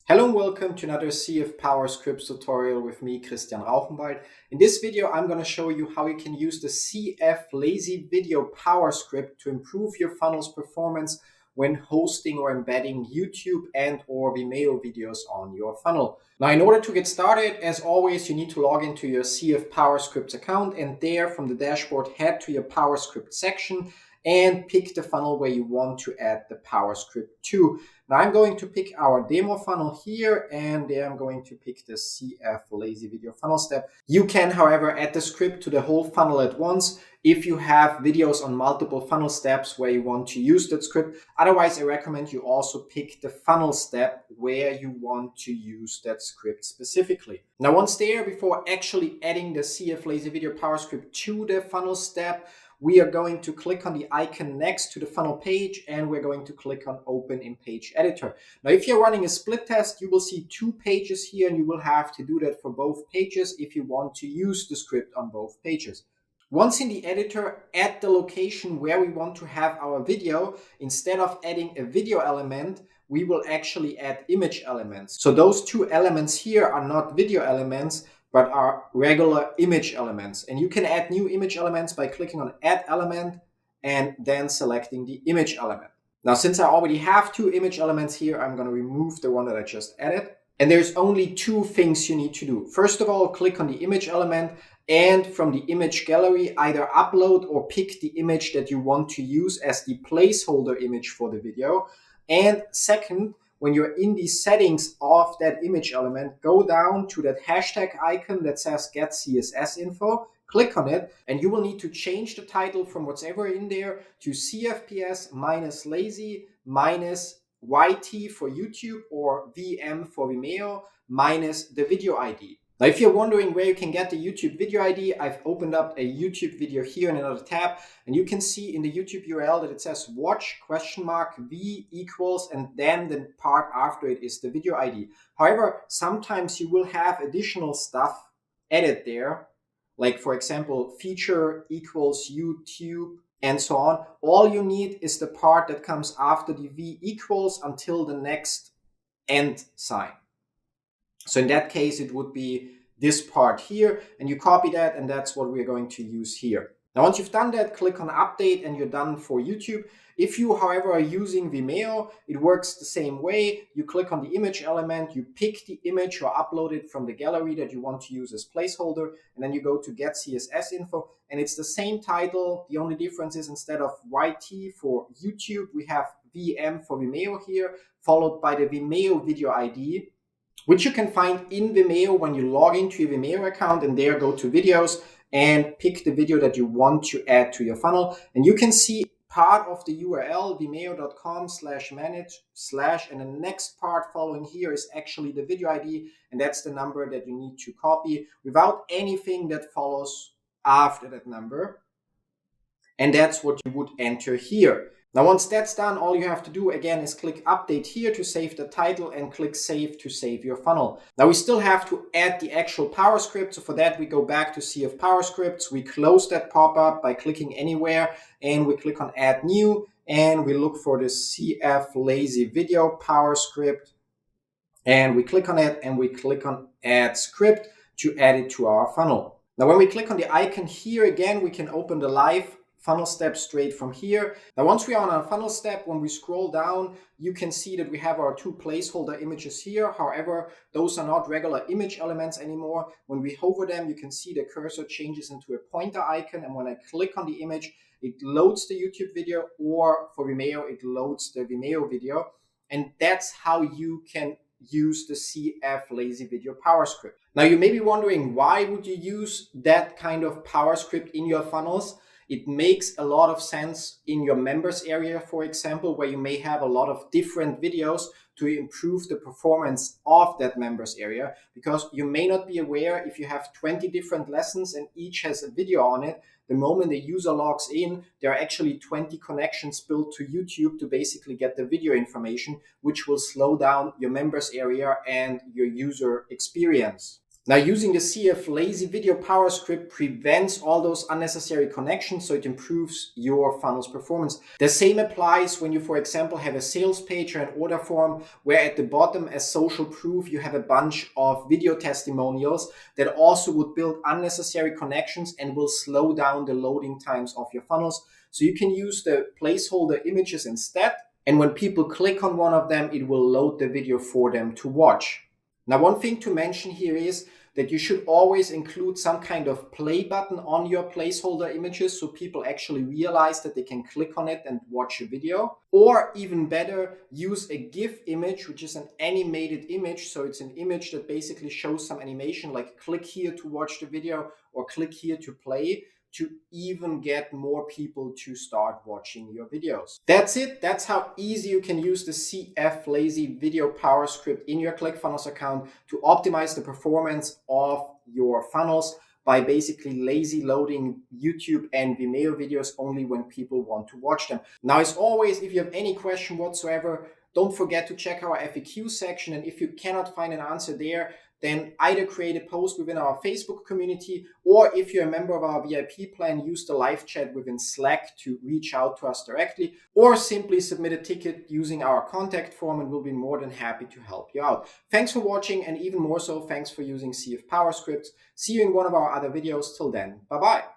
Hello and welcome to another CF Power Scripts tutorial with me, Christian Rauchenwald. In this video, I'm going to show you how you can use the CF Lazy Video Power Script to improve your funnel's performance when hosting or embedding YouTube and or Vimeo videos on your funnel. Now, in order to get started, as always, you need to log into your CF Power Scripts account, and there from the dashboard, head to your Power Script section and pick the funnel where you want to add the Power Script to. Now I'm going to pick our demo funnel here, and there I'm going to pick the CF Lazy Video Funnel step. You can, however, add the script to the whole funnel at once if you have videos on multiple funnel steps where you want to use that script. Otherwise, I recommend you also pick the funnel step where you want to use that script specifically. Now, once there, before actually adding the CF Lazy Video Power Script to the funnel step, we are going to click on the icon next to the funnel page, and we're going to click on Open in Page Editor. Now, if you're running a split test, you will see two pages here, and you will have to do that for both pages if you want to use the script on both pages. Once in the editor, at the location where we want to have our video, instead of adding a video element, we will actually add image elements. So those two elements here are not video elements, but are regular image elements. And you can add new image elements by clicking on Add Element and then selecting the image element. Now, since I already have two image elements here, I'm going to remove the one that I just added. And there's only two things you need to do. First of all, click on the image element, and from the image gallery, either upload or pick the image that you want to use as the placeholder image for the video. And second, when you're in the settings of that image element, go down to that hashtag icon that says Get CSS Info, click on it, and you will need to change the title from whatever in there to CFPS minus lazy minus YT for YouTube or VM for Vimeo minus the video ID. Now, if you're wondering where you can get the YouTube video ID, I've opened up a YouTube video here in another tab, and you can see in the YouTube URL that it says watch V equals, and then the part after it is the video ID. However, sometimes you will have additional stuff added there, like for example, feature equals YouTube and so on. All you need is the part that comes after the V equals until the next end sign. So in that case, it would be this part here, and you copy that, and that's what we're going to use here. Now, once you've done that, click on Update, and you're done for YouTube. If you, however, are using Vimeo, it works the same way. You click on the image element, you pick the image or upload it from the gallery that you want to use as placeholder, and then you go to Get CSS Info, and it's the same title. The only difference is instead of YT for YouTube, we have VM for Vimeo here, followed by the Vimeo video ID, which you can find in Vimeo when you log into your Vimeo account, and there go to videos and pick the video that you want to add to your funnel. And you can see part of the URL, vimeo.com/manage/ and the next part following here is actually the video ID, and that's the number that you need to copy without anything that follows after that number. And that's what you would enter here. Now, once that's done, all you have to do again is click Update here to save the title and click Save to save your funnel. Now, we still have to add the actual Power Script. So for that, we go back to CF Power Scripts. We close that pop-up by clicking anywhere, and we click on Add New, and we look for the CF Lazy Video Power Script, and we click on it, and we click on Add Script to add it to our funnel. Now, when we click on the icon here, again, we can open the live funnel step straight from here. Now, once we are on our funnel step, when we scroll down, you can see that we have our two placeholder images here. However, those are not regular image elements anymore. When we hover them, you can see the cursor changes into a pointer icon. And when I click on the image, it loads the YouTube video, or for Vimeo, it loads the Vimeo video. And that's how you can use the CF Lazy Video Power Script. Now, you may be wondering, why would you use that kind of Power Script in your funnels? It makes a lot of sense in your members area, for example, where you may have a lot of different videos to improve the performance of that members area, because you may not be aware, if you have 20 different lessons and each has a video on it, the moment the user logs in, there are actually 20 connections built to YouTube to basically get the video information, which will slow down your members area and your user experience. Now, using the CF Lazy Video Power Script prevents all those unnecessary connections, so it improves your funnel's performance. The same applies when you, for example, have a sales page or an order form where at the bottom as social proof you have a bunch of video testimonials that also would build unnecessary connections and will slow down the loading times of your funnels. So you can use the placeholder images instead, and when people click on one of them, it will load the video for them to watch. Now, one thing to mention here is that you should always include some kind of play button on your placeholder images so people actually realize that they can click on it and watch a video. Or even better, use a GIF image, which is an animated image. So it's an image that basically shows some animation, like click here to watch the video or click here to play, to even get more people to start watching your videos. That's it. That's how easy you can use the CF Lazy Video Power Script in your ClickFunnels account to optimize the performance of your funnels by basically lazy loading YouTube and Vimeo videos only when people want to watch them. Now, as always, if you have any question whatsoever, don't forget to check our FAQ section. And if you cannot find an answer there, then either create a post within our Facebook community, or if you're a member of our VIP plan, use the live chat within Slack to reach out to us directly, or simply submit a ticket using our contact form and we'll be more than happy to help you out. Thanks for watching, and even more so, thanks for using CF Power Scripts. See you in one of our other videos. Till then, bye-bye.